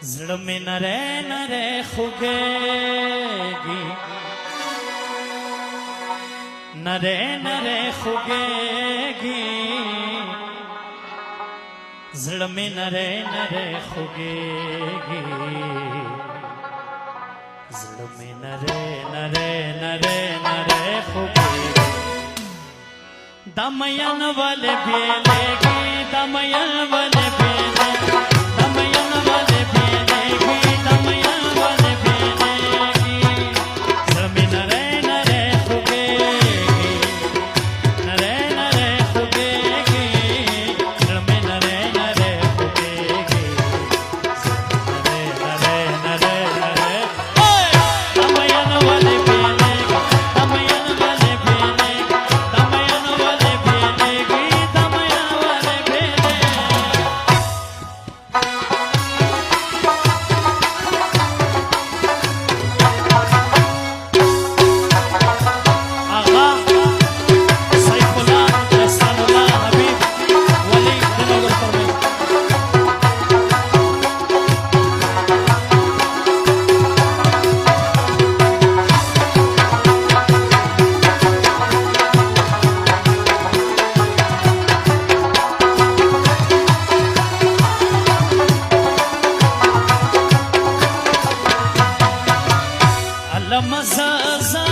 زړه مې نری نری خوږېږي نری نری خوږېږي زړه مې نری نری خوږېږي زړه مې نری نری نری نری خوږېږي دا مین ولې بیلېږي دا مین ولې بیلېږي دا مین ولې بیلېږي دا مین ولې بیلېږي زړه مې نری نری خوږېږي نری نری خوږېږي زړه مې نری نری خوږېږي نری نری نری نری دا مین ولې بیلېږي دا مین ولې بیلېږي دا مین ولې بیلېږي دا مین ولې بیلېږي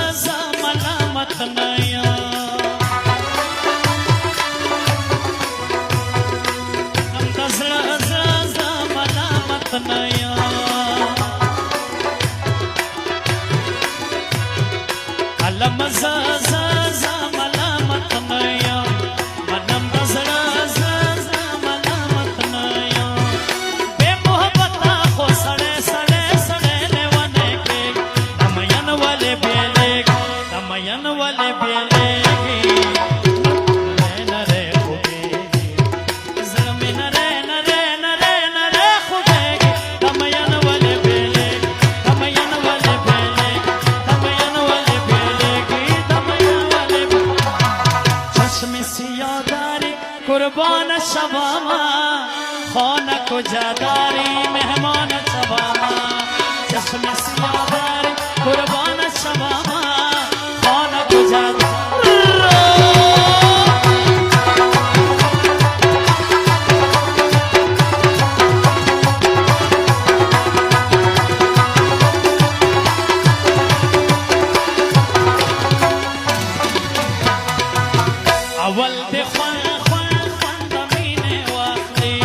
ملامت نیا ملامت نیا علم ملامت نیا منم ملامت نیا بے محبت خو سڑے سڑے سڑے لیوانے کے دمین والے بیلے دمین والے بیلېږي نری خوږېږي زړه مې نری نری نری نری خوږېږي دمین والے بیلېږي دمین والے بیلېږي دمین والے بیلېږي دمین والے چشم سیاداری قربان شوما خانه کجاداری مهمان شوما چشم سیاداری قربان شوما اول دې خوان خوان خوان د مینې واخلي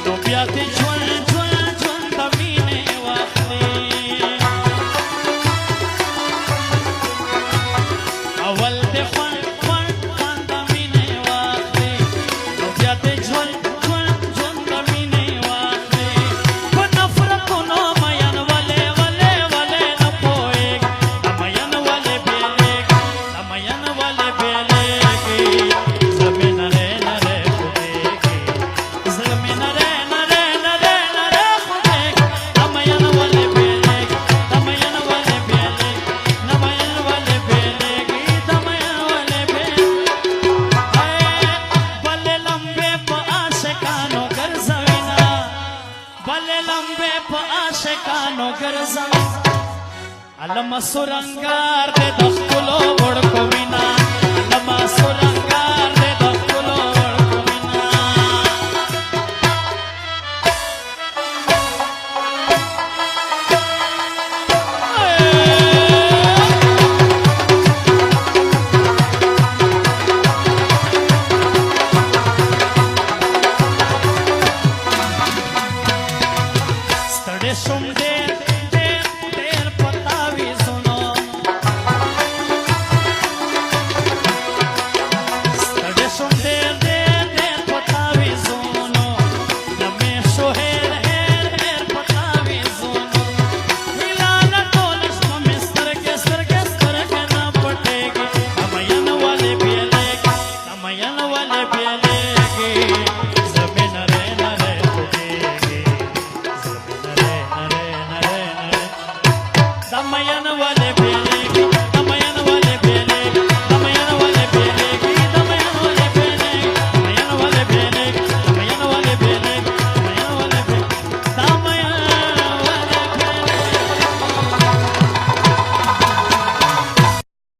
نو بیا دې ژوند ژوند ژوند د مینې واخلي اول دې خوان خوان خوان د مینې واخلي نو بیا دې ژوند ژوند ژوند د مینې واخلي په نفرتونو مین ولې ولې ولې نه پوهېږي دمین ولې بیلېږي دمین ولې بیلېږي زړه مې نری نری خوږېږي زړه مې نری نری نری نری خوږېږي دمین ولې بیلېږي دمین ولې بیلېږي دمین ولې بیلېږي دمین ولې بیلېږي بلې لمبې په عاشقانو ګرځوینه بلې لمبې په عاشقانو ګرځوینه علما سرنګار دې د ښکلو وړکو وینا علما سرنګار دې د ښکلو وړکو وینا ستړی شوم ډېر ډېر ډېر په تعویذونو ستړی شوم ډېر ډېر ډېر په تعویذونو نه مې شو هېر هېر هېر په تعویذونو ویلاله ټوله شپه مې سترګې سترګې سترګې نه پټېږي دمین ولې بیلېږي دمین ولې بیلېږي